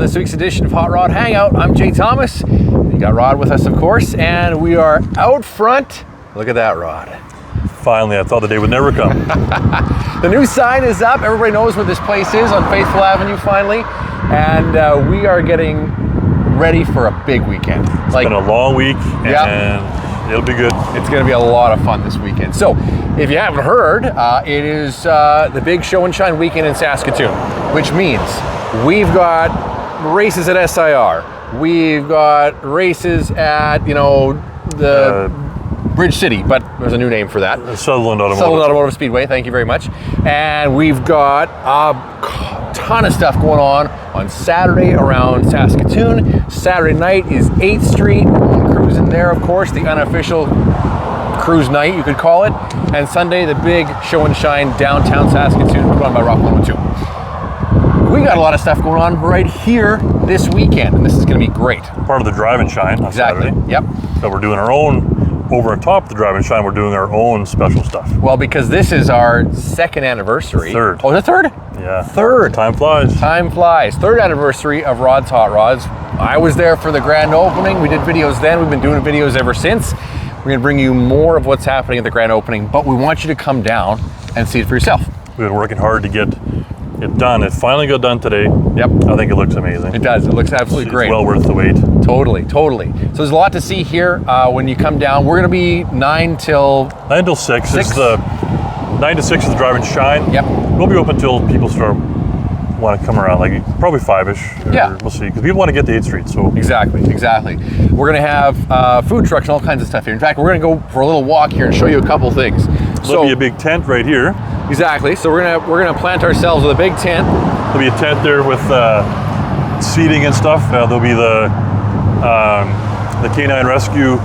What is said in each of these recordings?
this week's edition of Hot Rod Hangout. I'm Jay Thomas. You got Rod with us, of course, and we are out front. Look at that, Rod. Finally, I thought the day would never come. The new sign is up. Everybody knows where this place is on Faithful Avenue, finally. And we are getting ready for a big weekend. It's been a long week, and it'll be good. It's going to be a lot of fun this weekend. So, if you haven't heard, it is the big show and shine weekend in Saskatoon, which means we've got races at SIR. We've got races at, the Bridge City, but there's a new name for that. Sutherland Automotive Speedway, thank you very much. And we've got a ton of stuff going on Saturday around Saskatoon. Saturday night is 8th Street. Cruising there, of course, the unofficial cruise night, you could call it. And Sunday, the big show and shine downtown Saskatoon, put on by Rock 102. We got a lot of stuff going on right here this weekend, and this is going to be great. Part of the drive and shine on Saturday. Yep. So we're doing our own, over on top of the drive and shine, we're doing our own special stuff. Well, because this is our second anniversary. Third. Oh, the third? Yeah. Third. Time flies. Time flies. Third anniversary of Rods Hotrods. I was there for the grand opening. We did videos then. We've been doing videos ever since. We're going to bring you more of what's happening at the grand opening, but we want you to come down and see it for yourself. We've been working hard to get it done. It finally got done today. Yep. I think it looks amazing. It does. It looks absolutely great. It's well worth the wait. Totally. So there's a lot to see here when you come down. We're going to be 9 till 6. It's the 9 to 6 is the drive and shine. Yep. We'll be open until people want to come around, like probably 5-ish. Yeah. We'll see, because people want to get to 8th Street. So Exactly. We're going to have food trucks and all kinds of stuff here. In fact, we're going to go for a little walk here and show you a couple things. There'll be a big tent right here. Exactly. So we're gonna plant ourselves with a big tent. There'll be a tent there with seating and stuff. There'll be the canine rescue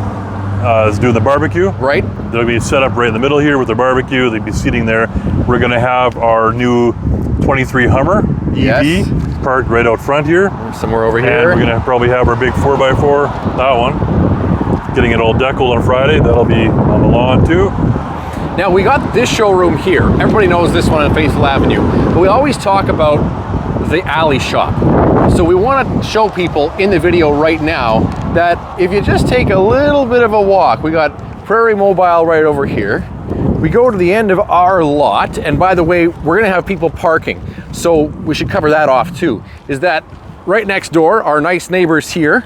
is doing the barbecue. Right. They'll be set up right in the middle here with their barbecue. They'll be seating there. We're gonna have our new 23 Hummer EV parked right out front here. Somewhere over here. And we're gonna probably have our big 4x4, that one. Getting it all deckled on Friday. That'll be on the lawn too. Now we got this showroom here. Everybody knows this one on Faithful Avenue, but we always talk about the alley shop. So we want to show people in the video right now that if you just take a little bit of a walk, we got Prairie Mobile right over here. We go to the end of our lot, and by the way, we're gonna have people parking. So we should cover that off too. Is that right next door, our nice neighbors here,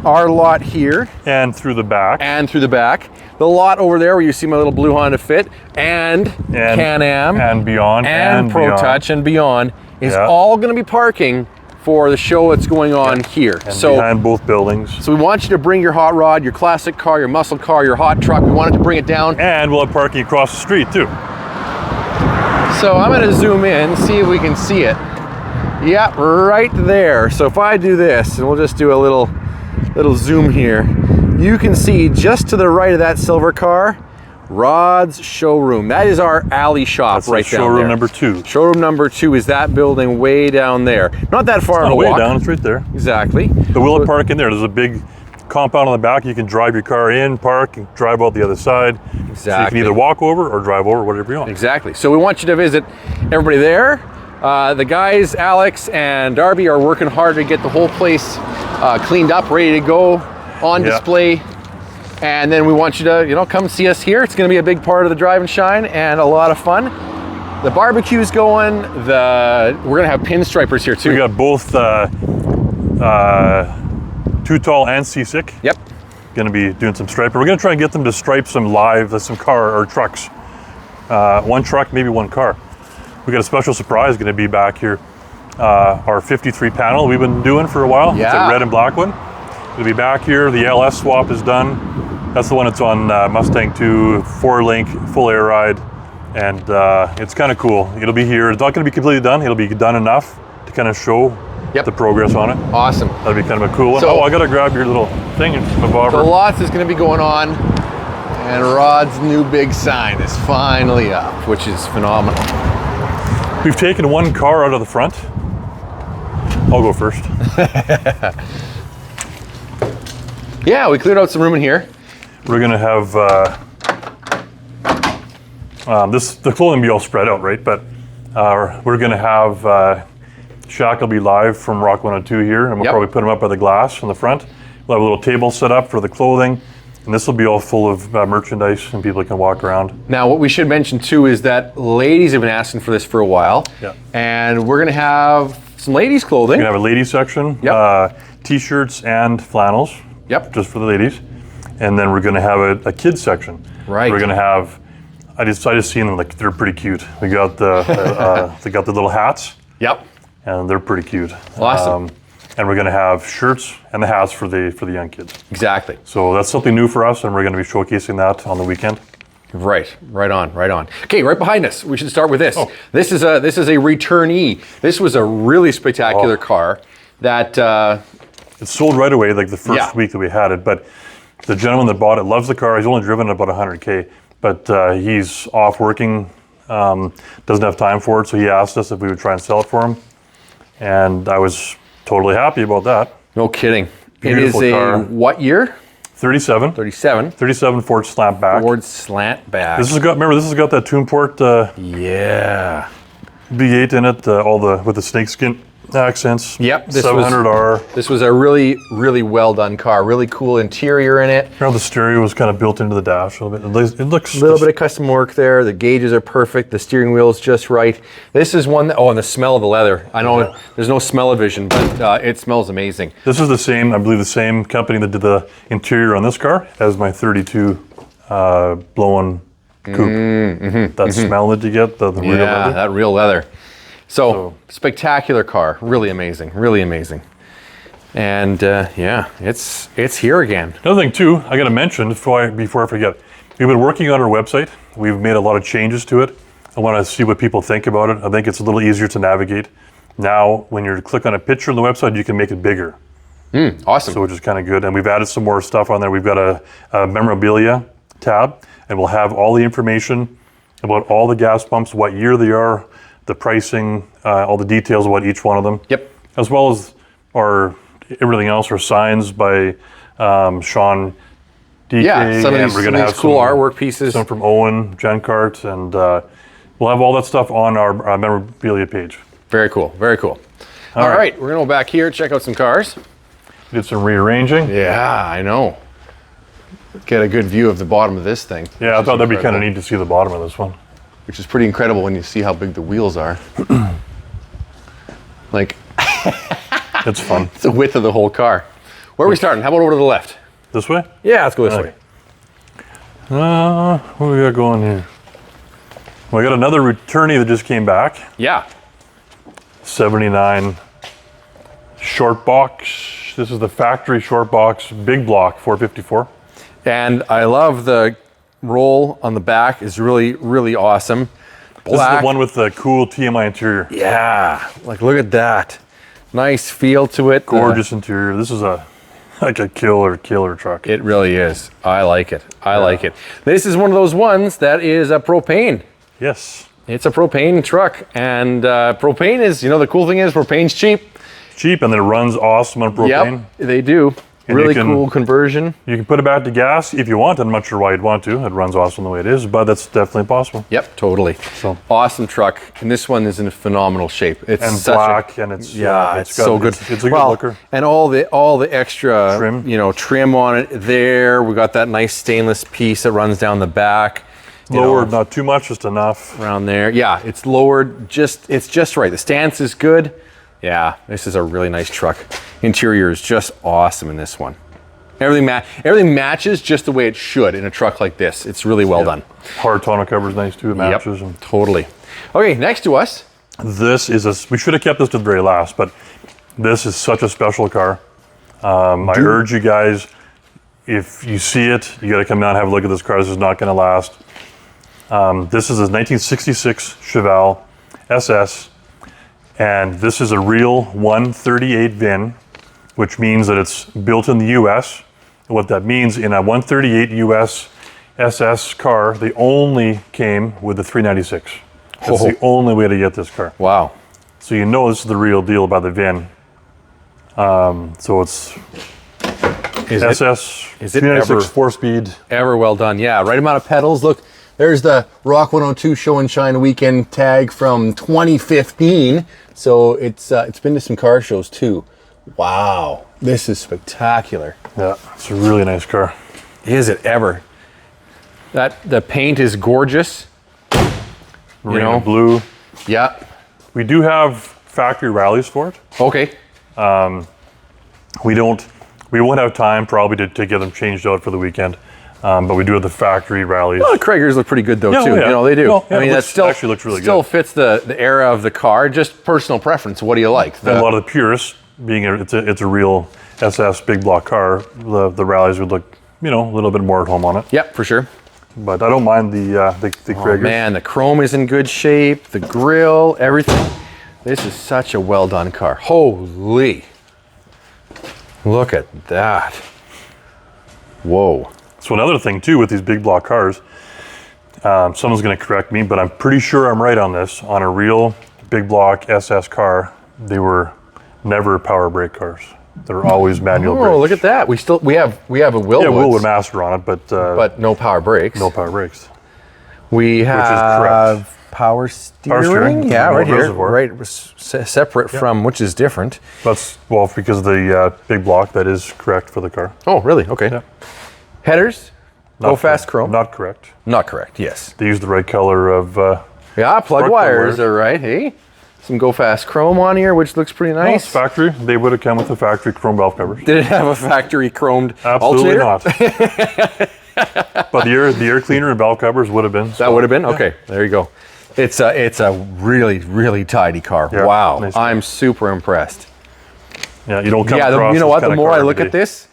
our lot here. And through the back. The lot over there where you see my little blue Honda Fit and Can-Am and beyond and Pro Touch and beyond is all going to be parking for the show that's going on here. And so behind both buildings. So we want you to bring your hot rod, your classic car, your muscle car, your hot truck. We wanted to bring it down. And we'll have parking across the street too. So I'm going to zoom in, see if we can see it. Yeah, right there. So if I do this, and we'll just do a little zoom here, you can see just to the right of that silver car, Rod's showroom. That is our alley shop. That's right down there. Showroom number 2. Showroom number 2 is that building way down there. Not that far of a walk. Way down, it's right there. Exactly. But we'll park in there. There's a big compound on the back. You can drive your car in, park, and drive out the other side. Exactly. So you can either walk over or drive over, whatever you want. Exactly. So we want you to visit everybody there. The guys, Alex and Darby, are working hard to get the whole place cleaned up, ready to go, on display. And then we want you to, come see us here. It's going to be a big part of the drive and shine and a lot of fun. The barbecue's going. We're going to have pinstripers here too. We got both Too Tall and Seasick. Yep. Going to be doing some striping. We're going to try and get them to stripe some live, some car or trucks. One truck, maybe one car. We got a special surprise going to be back here. Our 53 panel we've been doing for a while. Yeah. It's a red and black one. It'll be back here. The LS swap is done. That's the one that's on Mustang 2, 4-link, full air ride. And it's kind of cool. It'll be here. It's not going to be completely done. It'll be done enough to kind of show the progress on it. Awesome. That'll be kind of a cool one. So, I got to grab your little thing. The lots is going to be going on. And Rod's new big sign is finally up, which is phenomenal. We've taken one car out of the front. I'll go first. Yeah, we cleared out some room in here. We're gonna have the clothing be all spread out, right? But we're gonna have Shaq will be live from Rock 102 here, and we'll probably put him up by the glass in the front. We'll have a little table set up for the clothing, and this will be all full of merchandise, and people can walk around. Now, what we should mention too is that ladies have been asking for this for a while, and we're going to have some ladies' clothing. We're going to have a ladies section, t-shirts and flannels, just for the ladies, and then we're going to have a kids section. Right. We're going to have. I just seen them, like, they're pretty cute. We got the they got the little hats. And they're pretty cute. Awesome. And we're going to have shirts and the hats for the young kids. Exactly. So that's something new for us, and we're going to be showcasing that on the weekend. Right on. Okay, right behind us, we should start with this. This is a returnee. This was a really spectacular car that it sold right away, like the first week that we had it. But the gentleman that bought it loves the car. He's only driven about 100K, but he's off working, doesn't have time for it. So he asked us if we would try and sell it for him, and I was totally happy about that. No kidding. Beautiful it is car. a what year? 37. 37. 37 Ford slant back. Ford slant back. This has got, remember, this has got that Tuneport V8 in it, with the snakeskin accents. Yep. 700R. This was a really, really well done car. Really cool interior in it. Remember, the stereo was kind of built into the dash a little bit. It looks a little bit of custom work there. The gauges are perfect. The steering wheel's just right. This is one that, and the smell of the leather. I know there's no smell-o-vision, but it smells amazing. This is the same, I believe, the same company that did the interior on this car as my 32 blow-on coupe. That smell that you get, the real leather. That real leather. So spectacular car, really amazing, and it's here again. Another thing too, I got to mention before I forget, we've been working on our website. We've made a lot of changes to it. I want to see what people think about it. I think it's a little easier to navigate now. When you click on a picture on the website, you can make it bigger. Awesome. So which is kind of good, and we've added some more stuff on there. We've got a memorabilia tab, and we'll have all the information about all the gas pumps, what year they are, the pricing, all the details about each one of them. As well as everything else, our signs by Sean DK. Some of these, we're going to have cool artwork pieces. Some from Owen, Gencart, and we'll have all that stuff on our memorabilia page. Very cool. All right, we're going to go back here, check out some cars. Did some rearranging. Yeah, I know. Get a good view of the bottom of this thing. Yeah, I thought that'd be kind of neat to see the bottom of this one. Which is pretty incredible when you see how big the wheels are. Like, it's fun. It's the width of the whole car. Where are we starting? How about over to the left? This way? Yeah, let's go this way. What do we got going here? We got another returnee that just came back. Yeah. 79 short box. This is the factory short box, big block 454. And I love the roll on the back is really, really awesome. Black. This is the one with the cool TMI interior. Yeah, like look at that. Nice feel to it. Gorgeous interior. This is like a killer truck. It really is. I like it. I like it. This is one of those ones that is a propane. Yes. It's a propane truck, and propane is, the cool thing is propane's cheap. Cheap, and then it runs awesome on propane. Yep, they do. And really cool conversion. You can put it back to gas if you want. I'm not sure why you'd want to. It runs awesome the way it is, but that's definitely possible. Yep, totally. So awesome truck, and this one is in phenomenal shape. It's and black, and it's it's so good. It's a good looker. And all the extra trim on it there. We got that nice stainless piece that runs down the back. Lowered, not too much, just enough. Around there, yeah. It's lowered. It's just right. The stance is good. Yeah, this is a really nice truck. Interior is just awesome in this one. Everything matches just the way it should in a truck like this. It's really well done. Hard tonneau cover is nice too. It matches. Yep, totally. Okay, next to us. This is we should have kept this to the very last, but this is such a special car. I urge you guys, if you see it, you got to come down and have a look at this car. This is not going to last. This is a 1966 Chevelle SS. And this is a real 138 VIN, which means that it's built in the US. And what that means, in a 138 US SS car, they only came with the 396. That's the only way to get this car. Wow. So this is the real deal by the VIN. So it's SS, is it 396 4-speed. Ever well done. Yeah, right amount of pedals. Look There's the Rock 102 Show and Shine Weekend tag from 2015. So it's been to some car shows too. Wow, this is spectacular. Yeah, it's a really nice car. Is it ever? The paint is gorgeous. Marine and blue. Yeah. We do have factory rallies for it. Okay. We won't have time probably to get them changed out for the weekend. But we do have the factory rallies. Well, the Craigers look pretty good though too. Yeah. You know, they do. No, yeah, I mean, that actually looks really still good. fits the era of the car, just personal preference. What do you like? And a lot of the purists, being it's a real SS big block car, the rallies would look, you know, a little bit more at home on it. Yep, for sure. But I don't mind the Craigers. Oh man, the chrome is in good shape, the grille, everything. This is such a well done car. Holy. Look at that. Whoa. So another thing too with these big block cars, someone's gonna correct me, but I'm pretty sure I'm right on this. On a real big block SS car, they were never power brake cars. They're always manual brakes. Oh, look at that. We have a Willwood. Yeah, Willwood Master on it, but no power brakes. no power brakes. We have correct. power steering. Yeah, no right here. reservoir. Right, separate from, which is different. That's, well, because of the big block, that is correct for the car. Oh, really? Okay. Yeah. Headers, Not go fast correct. chrome. Not correct. Not correct, yes. They use the right color of Yeah, plug plug wires wires. are right, hey? Some go fast chrome on here, which looks pretty well, it's nice. factory. They would have come with the factory chrome valve covers. Did it have a factory chromed Absolutely alternator? not. But the air cleaner and valve covers would have been. That would have been? Okay, there you go. It's a really, really tidy car. Yeah, Wow, nice car. I'm super impressed. Yeah, you don't come Yeah, across you know this what? kind The of more car I every look day. at this,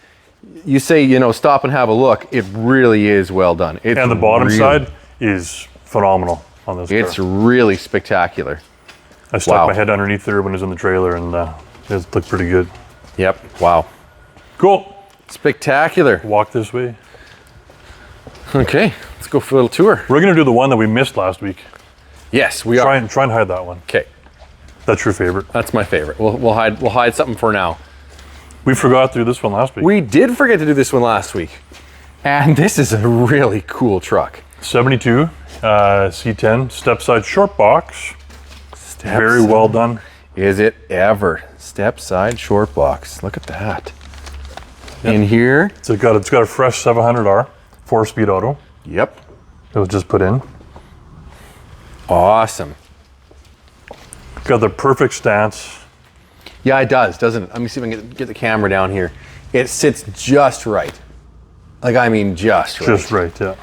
you say, you know, stop and have a look. It really is well done. It's And the bottom really- side is phenomenal on this It's car. really spectacular. I stuck wow. my head underneath there when it was in the trailer, and it looked pretty good. Yep. Wow. Cool. Spectacular. Walk this way. Okay, let's go for a little tour. We're gonna do the one that we missed last week. Yes, we Try are. and hide that one. Okay, That's your favorite. that's my favorite. We'll hide something for now. We forgot to do this one last week. We did forget to do this one last week, and this is a really cool truck. 72 C10 step side short box. Very well done. Is it ever? Step side short box. Look at that. In here. So it's got a fresh 700R 4-speed auto. Yep. It was just put in. Awesome. Got the perfect stance. Yeah, it does, doesn't it? Let me see if I can get the camera down here. It sits just right. Like, I mean, just right. Just right, yeah.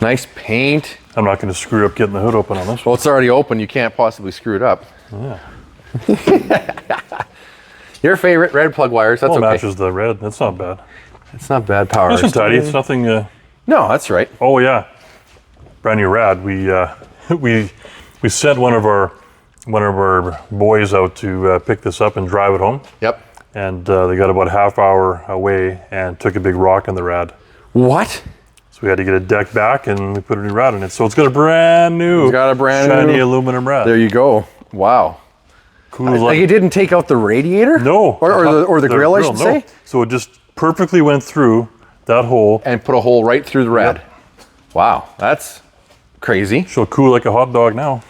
Nice paint. I'm not going to screw up getting the hood open on this one. Well, it's already open. You can't possibly screw it up. Yeah. Your favorite, red plug wires. That's Well, it okay. matches the red. That's not bad. It's not bad power. Nice and tidy. It's nothing. No, that's right. Oh yeah, brand new rad. We sent one of our boys out to pick this up and drive it home. Yep. And they got about a half hour away and took a big rock in the rad. What? So we had to get a deck back and we put a new rad in it. So it's got a brand new, It's got a brand shiny new- aluminum rad. There you go. Wow. Cool as Like, it didn't take out the radiator? No. Or the grill, I should no. say? So it just perfectly went through that hole. And put a hole right through the rad. Yep. Wow, that's crazy. She'll cool like a hot dog now.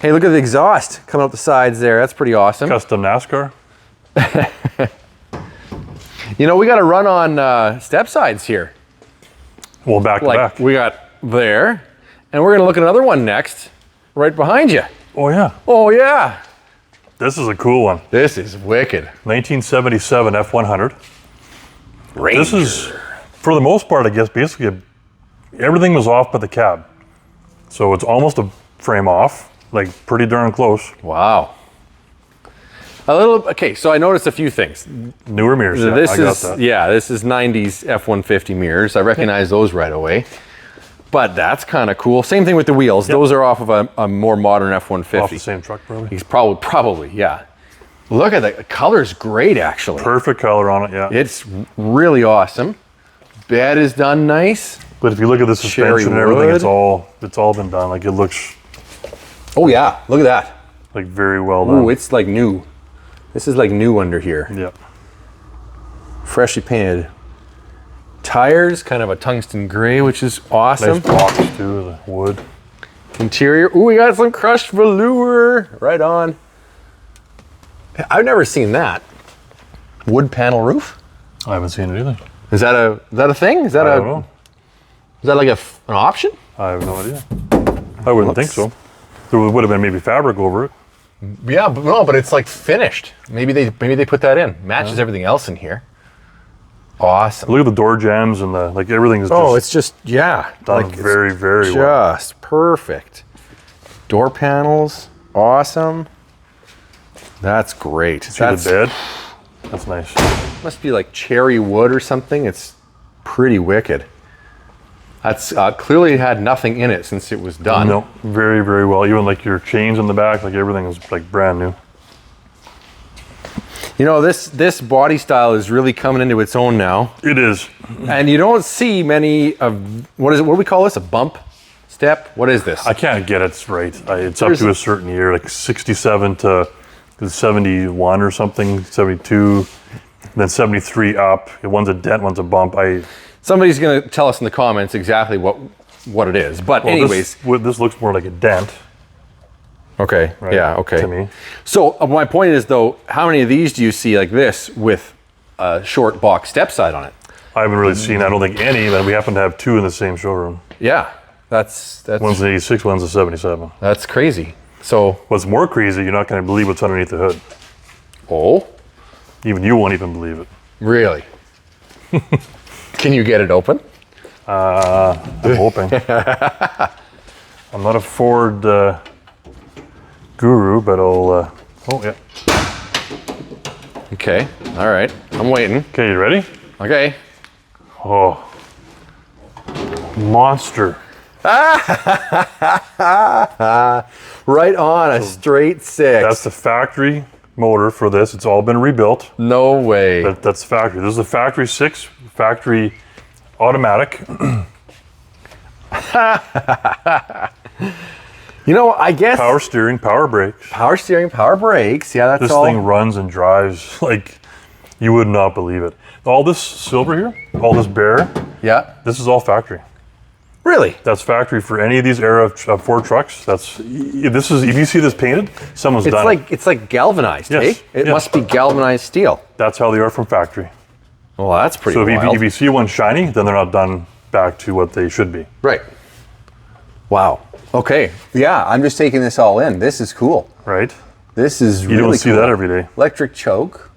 Hey, look at the exhaust coming out the sides there. That's pretty awesome. Custom NASCAR. You know, we got to run on step sides here. Well, back to Like, back. we got there, and we're going to look at another one next, right behind you. Oh yeah. Oh, yeah. This is a cool one. This is wicked. 1977 F100. Ranger. This is, for the most part, I guess, basically everything was off but the cab. So it's almost a frame off, like pretty darn close. Wow. Okay, so I noticed a few things. Newer mirrors. Yeah, This I got is, that. yeah, this is 90s F-150 mirrors. I recognize those right away. But that's kind of cool. Same thing with the wheels. Those are off of a more modern F-150. Off the same truck, probably. He's probably, yeah. Look at the color's great, actually. Perfect color on it, yeah. It's really awesome. Bed is done nice. But if you look at the Cherry suspension and everything, wood. it's all been done. Like it looks Oh yeah, look at that. like very well done. Ooh, it's like new. This is like new under here. Yeah. Freshly painted Tires, kind of a tungsten gray, which is awesome. Nice box too, the wood. Interior, ooh, we got some crushed velour. Right on. I've never seen that. Wood panel roof? I haven't seen it either. Is that a thing? Is that I don't know. Is that like an option? I have no idea. I wouldn't think so. There would have been maybe fabric over it. Yeah, but no, but it's like finished. Maybe they put that in. Matches everything else in here. Awesome. Look at the door jambs and the like. Everything is. Oh, just it's just done like very well. Just perfect. Door panels, awesome. That's great. See the bed? That's nice. Must be like cherry wood or something. It's pretty wicked. That's clearly had nothing in it since it was done. No, very, very well. Even like your chains in the back, like everything is like brand new. You know, this body style is really coming into its own now. It is. And you don't see many of, what do we call this? A bump step? What is this? I can't get it right. It's up to a certain year, like 67 to 71 or something, 72, then 73 up. One's a dent, one's a bump. Somebody's going to tell us in the comments exactly what it is. But anyways. This looks more like a dent. Okay, right, yeah, okay. To me. So my point is though, how many of these do you see like this with a short box step side on it? I haven't really seen, I don't think any, but we happen to have two in the same showroom. Yeah, that's one's an 86, one's a 77. That's crazy. So what's more crazy, you're not going to believe what's underneath the hood. Oh? Even you won't even believe it. Really? Can you get it open? I'm hoping. I'm not a Ford guru, but I'll, oh yeah. Okay, all right, I'm waiting. Okay, you ready? Okay. Oh, monster. Right on, a straight 6. That's the factory motor for this. It's all been rebuilt. No way. That's factory. This is a factory 6, factory automatic. You know, I guess power steering, power brakes. Power steering, power brakes. Yeah, that's this all. This thing runs and drives like you would not believe it. All this silver here, all this bear. Yeah. This is all factory. Really? That's factory for any of these era Ford trucks. This is if you see this painted, someone's done it. It's like galvanized, yes. eh? It must be galvanized steel. That's how they are from factory. Well, that's pretty wild. So if you see one shiny, then they're not done back to what they should be. Right. Wow. Okay. Yeah, I'm just taking this all in. This is cool. Right. This is really cool. You don't see that every day. Electric choke.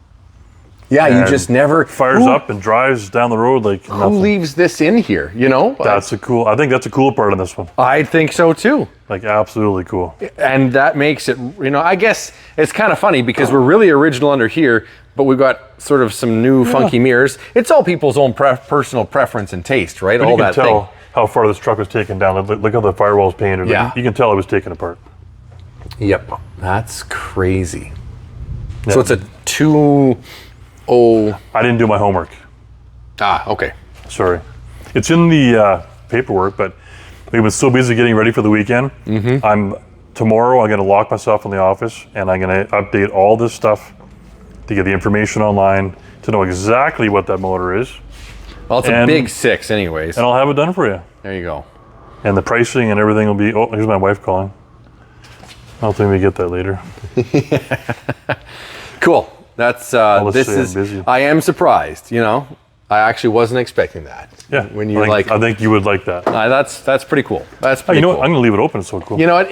Yeah, and you just never fires up and drives down the road like who nothing. Leaves this in here, you know? That's I think that's a cool part on this one. I think so too. Like absolutely cool. And that makes it, you know, I guess it's kind of funny because we're really original under here, but we've got sort of some new funky mirrors. It's all people's own personal preference and taste, right? But all you can that tell thing. How far this truck was taken down. Look how the firewall's painted. Yeah. Like, you can tell it was taken apart. Yep. That's crazy. Yeah. So it's a 2.0. I didn't do my homework. Ah, okay. Sorry. It's in the paperwork, but we've been so busy getting ready for the weekend. Tomorrow I'm going to lock myself in the office and I'm going to update all this stuff to get the information online to know exactly what that motor is. Well, it's a big 6 anyways. And I'll have it done for you. There you go. And the pricing and everything will be, oh, here's my wife calling. I'll think we get that later. Cool. That's, I am surprised, you know. I actually wasn't expecting that. Yeah. When you I think you would like that. That's pretty cool. That's pretty cool. What? I'm going to leave it open. It's so cool. You know what?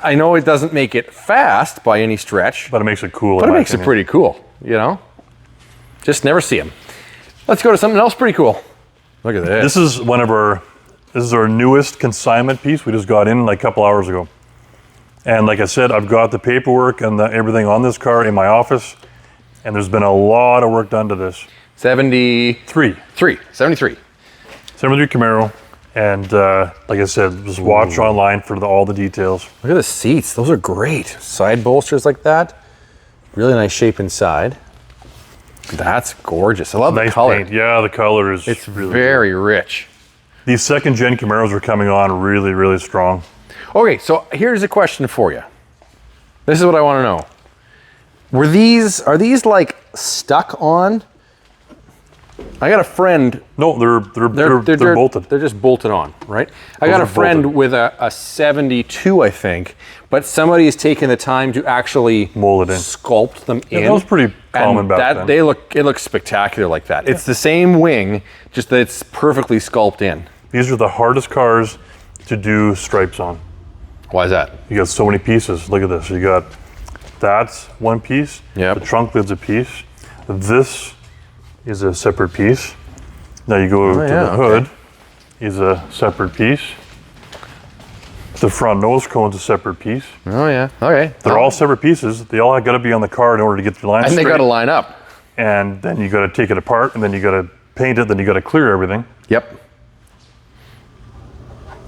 I know it doesn't make it fast by any stretch. But it makes it cool. But it makes it pretty cool, you know. Just never see them. Let's go to something else pretty cool. Look at this. This is our newest consignment piece. We just got in like a couple hours ago. And like I said, I've got the paperwork and everything on this car in my office. And there's been a lot of work done to this. 73 Camaro. And like I said, just watch online for all the details. Look at the seats. Those are great. Side bolsters like that. Really nice shape inside. That's gorgeous. I love the color. Paint. Yeah, the color is it's really very rich. These second gen Camaros are coming on really, really strong. Okay, so here's a question for you. This is what I want to know. Are these like stuck on? I got a friend. No, they're bolted. They're just bolted on, right? I got a friend with a 72, I think, but somebody has taken the time to actually mold it in, sculpt them in. That was pretty common back then. It looks spectacular like that. It's the same wing, just that it's perfectly sculpted in. These are the hardest cars to do stripes on. Why is that? You got so many pieces. Look at this. You got that's one piece. Yep. The trunk lid's a piece. This is a separate piece. Now you go to the hood, is a separate piece. The front nose cone's a separate piece. Oh yeah, okay. They're all separate pieces. They all got to be on the car in order to get the line straight. And they got to line up. And then you got to take it apart, and then you got to paint it, then you got to clear everything. Yep.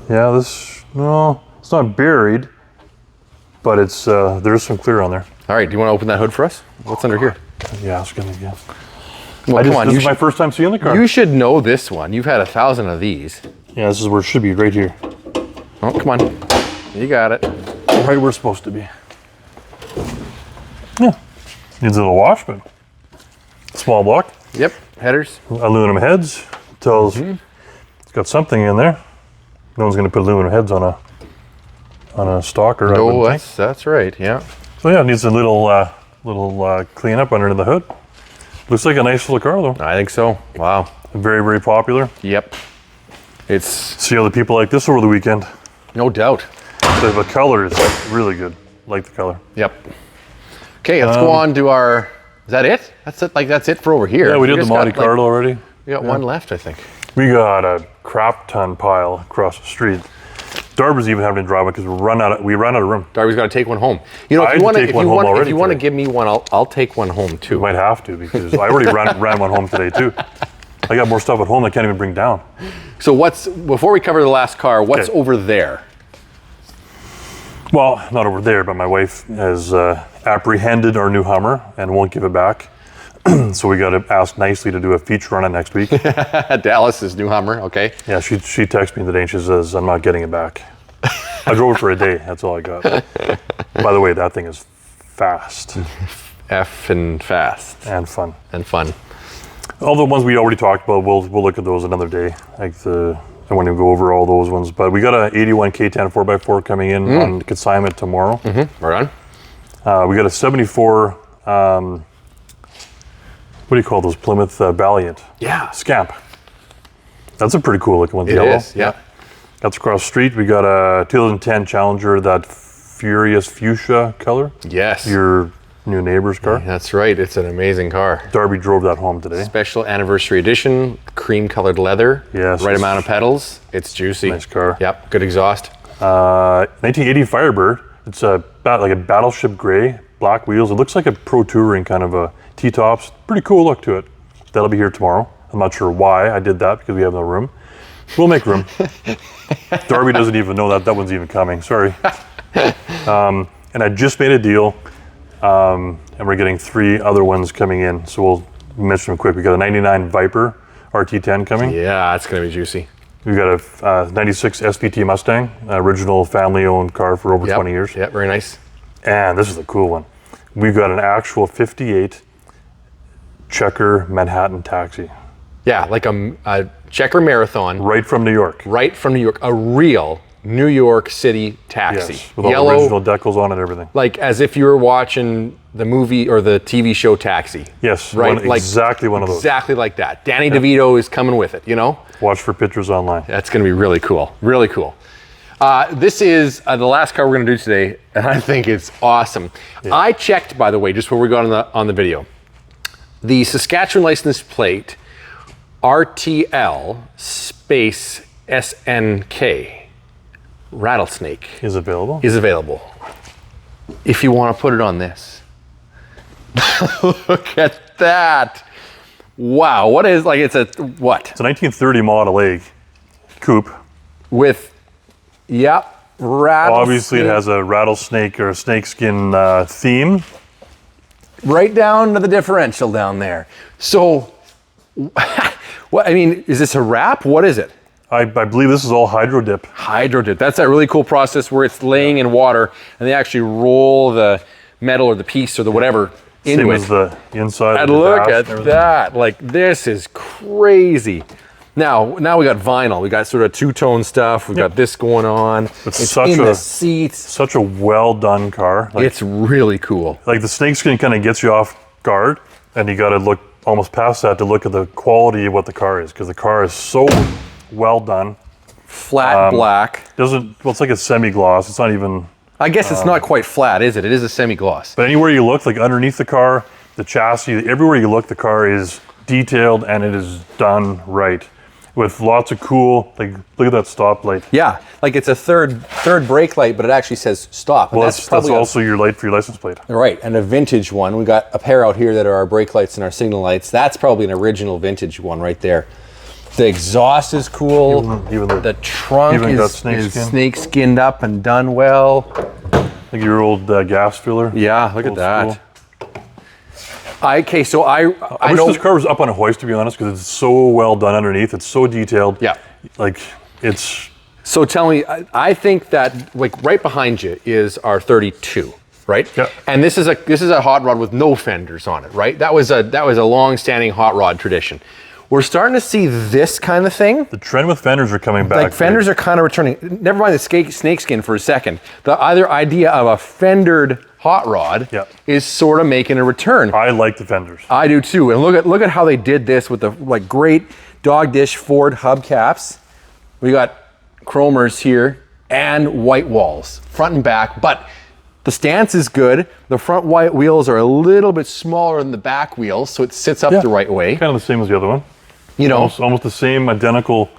Yeah, it's not buried, but it's there's some clear on there. All right, do you want to open that hood for us? What's under here? Yeah, it's gonna get. Well, come on. This is my first time seeing the car. You should know this one. You've had 1,000 of these. Yeah, this is where it should be, right here. Oh, come on. You got it. Right where it's supposed to be. Yeah. Needs a little wash, but small block. Yep. Headers. Aluminum heads. Tells it's got something in there. No one's going to put aluminum heads on a stalker. No, that's right. Yeah. So yeah, it needs a little cleanup under the hood. Looks like a nice little car though. I think so. Wow. Very, very popular. Yep. It's see other people like this over the weekend. No doubt. The color is really good. Like the color. Yep. Okay, let's go on to our. Is that it? That's it. Like that's it for over here. Yeah, we did the Monte Carlo already. We got one left, I think. We got a crap ton pile across the street. Darby's even having to drive it because we ran out of room. Darby's got to take one home. You know, if you want to give me one, I'll take one home too. You might have to because I already ran one home today too. I got more stuff at home I can't even bring down. So before we cover the last car, what's over there? Well, not over there, but my wife has apprehended our new Hummer and won't give it back. So we got to ask nicely to do a feature on it next week. Dallas's new Hummer, okay. Yeah, she texted me today and she says, I'm not getting it back. I drove it for a day, that's all I got. By the way, that thing is fast. Effing fast. And fun. And fun. All the ones we already talked about, we'll look at those another day. I won't even go over all those ones, but we got a 81 K10 4x4 coming in on consignment tomorrow. Right on. We got a 74, what do you call those, Plymouth Valiant? Yeah. Scamp. That's a pretty cool looking one. It yellow. is, yeah. That's across the street. We got a 2010 Challenger, that Furious Fuchsia color. Yes. Your new neighbor's car. That's right. It's an amazing car. Darby drove that home today. Special anniversary edition, cream colored leather. Yes. Right amount of pedals. It's juicy. Nice car. Yep. Good exhaust. 1980 Firebird. It's like a battleship gray, black wheels. It looks like a Pro Touring kind of a T-tops. Pretty cool look to it. That'll be here tomorrow. I'm not sure why I did that because we have no room. We'll make room. Darby doesn't even know that one's even coming. Sorry. And I just made a deal, and we're getting 3 other ones coming in. So we'll mention them quick. We got a 99 Viper RT10 coming. Yeah, it's gonna be juicy. We got a 96 SVT Mustang, original family-owned car for over 20 years. Yeah, very nice. And this is a cool one. We've got an actual 58 Checker Manhattan taxi. Yeah, like a Checker Marathon. Right from New York. Right from New York. A real New York City taxi. Yes, with all the original decals on it and everything. Like as if you were watching the movie or the TV show Taxi. Yes, right. Exactly one of those. Exactly like that. Danny DeVito is coming with it, you know? Watch for pictures online. That's going to be really cool. Really cool. This is the last car we're going to do today, and I think it's awesome. Yeah. I checked, by the way, just before we got on the video, the Saskatchewan license plate RTL space SNK Rattle Snake is available. If you want to put it on this. Look at that. Wow, what is, like, it's a what? It's a 1930 Model A coupe. With, rattlesnake. Obviously it has a rattlesnake or a snakeskin theme. Right down to the differential down there. So, what, I mean, is this a wrap? What is it? I believe this is all hydro dip. Hydro dip. That's that really cool process where it's laying in water and they actually roll the metal or the piece or the whatever into Same it. as the inside. And of the look dash at and everything. that. Like, this is crazy. Now we got vinyl. We got sort of two-tone stuff. We got this going on. It's such in a- the seats. Such a well done car. Like, It's really cool. like the snakeskin kind of gets you off guard, and you got to look almost past that to look at the quality of what the car is, because the car is so well done. Flat black. Well, it's like a semi-gloss. It's not even. I guess it's not quite flat, is it? It is a semi-gloss. But anywhere you look, like underneath the car, the chassis, everywhere you look, the car is detailed and it is done right. With lots of cool, like, look at that stop light. Yeah, like it's a third brake light, but it actually says stop. And Well, that's also your light for your license plate. right, and a vintage one. We got a pair out here that are our brake lights and our signal lights. That's probably an original vintage one right there. The exhaust is cool. Even the trunk even got is snakeskin. snake skinned up and done well. Like your old gas filler. Yeah, look at Old that. school. Okay, so I I wish know this car was up on a hoist, to be honest, because it's so well done underneath. It's so detailed. Yeah. Like, it's. So tell me, I think that like right behind you is our 32, right? Yeah. And this is a hot rod with no fenders on it, right? That was a long-standing hot rod tradition. We're starting to see this kind of thing. The trend with fenders are coming back. Like fenders are kind of returning. Never mind the snakeskin for a second. The other idea of a fendered hot rod is sort of making a return. I like the fenders. I do too. And look at how they did this with the like great dog dish Ford hubcaps. We got chromers here and white walls, front and back, but the stance is good. The front white wheels are a little bit smaller than the back wheels, so it sits up the right way. Kind of the same as the other one. You know, Almost the same identical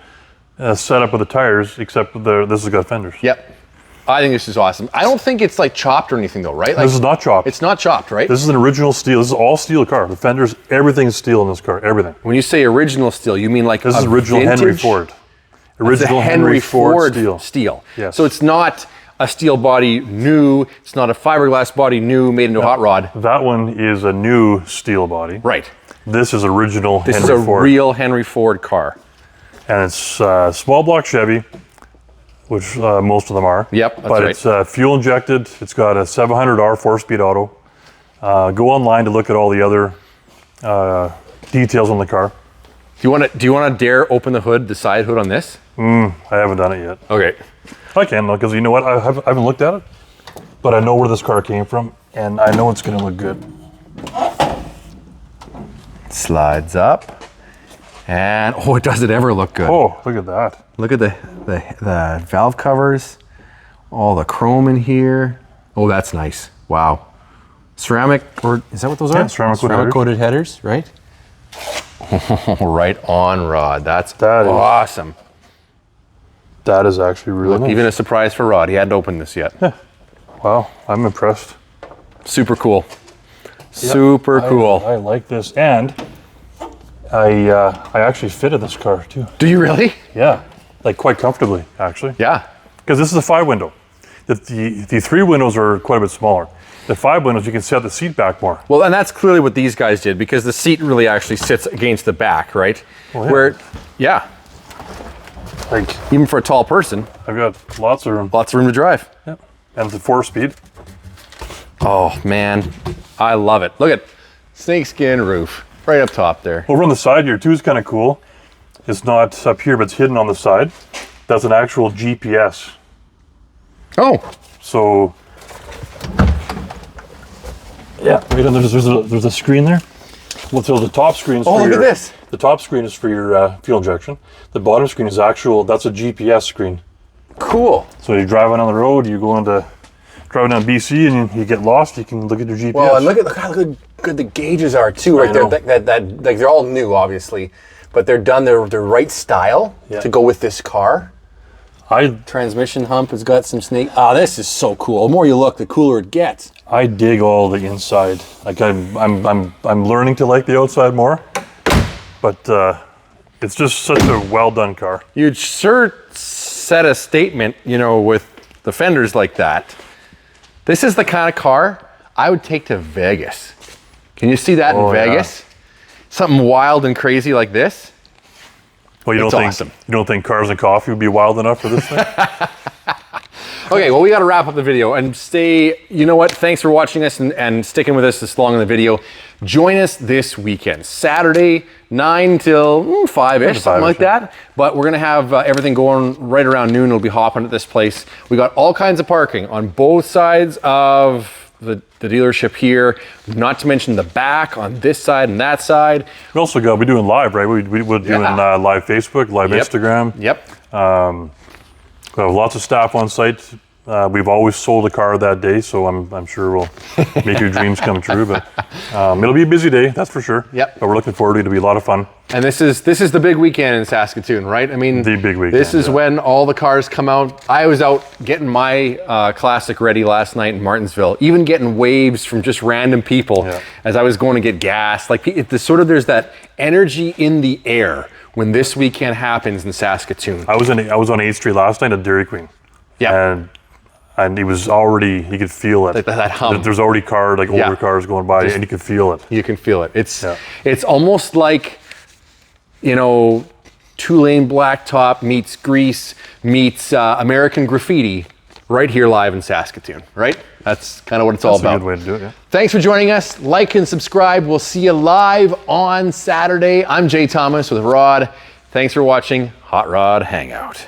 setup of the tires, except this has got fenders. Yep. I think this is awesome. I don't think it's like chopped or anything though, right? Like, This is not chopped. It's not chopped, right? This is an original steel. This is all steel car. The fenders, everything is steel in this car. Everything. When you say original steel, you mean like This is original vintage? Henry Ford. Original It's a Henry Ford steel. steel. Yes. So it's not a steel body new. It's not a fiberglass body new made into a hot rod. That one is a new steel body. Right. This is original This Henry is a Ford. real Henry Ford car. And it's small block Chevy, which most of them are. Yep, that's but right. it's fuel injected. It's got a 700R 4-speed auto. Go online to look at all the other details on the car. Do you want to dare open the hood, the side hood on this? I haven't done it yet. Okay. I can, though, because you know what? I haven't looked at it, but I know where this car came from, and I know it's going to look good. Slides up. And does it ever look good? Oh, look at that. Look at the valve covers, all the chrome in here. Oh, that's nice. Wow. Ceramic, or is that what those are? Yeah, ceramic coated headers, right? Right on, Rod. That is awesome. That is actually really nice. Even a surprise for Rod. He hadn't opened this yet. Yeah. Wow, I'm impressed. Super cool. Super cool. I like this, and I actually fitted this car too. Do you really? Yeah, like quite comfortably actually. Yeah. Because this is a 5-window. The 3 windows are quite a bit smaller. The 5 windows, you can set the seat back more. Well, and that's clearly what these guys did, because the seat really actually sits against the back, right? Oh, yeah. Where, yeah, Like, even for a tall person, I've got lots of room. lots of room to drive. Yeah. And it's a 4-speed. Oh man, I love it. Look at snakeskin roof right up top there. Over on the side here too is kind of cool. It's not up here, but it's hidden on the side. That's an actual GPS. Oh, So, yeah, right on there's a screen there. Well, so the top screen is for look at this. The top screen is for your fuel injection. The bottom screen is that's a GPS screen. cool. So you're driving on the road, driving down BC, and you get lost, you can look at your GPS. Well, and look how good the gauges are too, right there. know. Like they're all new, obviously, but they're done. They're the right style to go with this car. Transmission hump has got some snake. Ah, this is so cool. The more you look, the cooler it gets. I dig all the inside. Like I'm learning to like the outside more, but it's just such a well done car. You'd sure set a statement, with the fenders like that. This is the kind of car I would take to Vegas. Can you see that in Vegas? Something wild and crazy like this. Well, you don't think cars and coffee would be wild enough for this thing? Okay, well, we got to wrap up the video and stay. You know what? Thanks for watching us and sticking with us this long in the video. Join us this weekend, Saturday, 9 till 5-ish, something like that. But we're going to have everything going right around noon. We'll be hopping at this place. We got all kinds of parking on both sides of the dealership here, not to mention the back on this side and that side. We also got, we're doing live, right? We're doing live Facebook, live Instagram. Yep. We have lots of staff on site. We've always sold a car that day, so I'm sure we'll make your dreams come true. But it'll be a busy day, that's for sure. Yep. But we're looking forward to it. It'll be a lot of fun. And this is the big weekend in Saskatoon, right? I mean, the big weekend. This is when all the cars come out. I was out getting my Classic ready last night in Martinsville, even getting waves from just random people as I was going to get gas. Like there's that energy in the air when this weekend happens in Saskatoon. I was on 8th Street last night at Dairy Queen. Yeah. And he was already, he could feel it. Like that hum. There's already older cars going by, and you can feel it. You can feel it. It's almost like, you know, 2-lane blacktop meets Grease meets American Graffiti right here live in Saskatoon, right? That's kind of what it's all about. That's a good way to do it, yeah. Thanks for joining us. Like and subscribe. We'll see you live on Saturday. I'm Jay Thomas with Rod. Thanks for watching Hot Rod Hangout.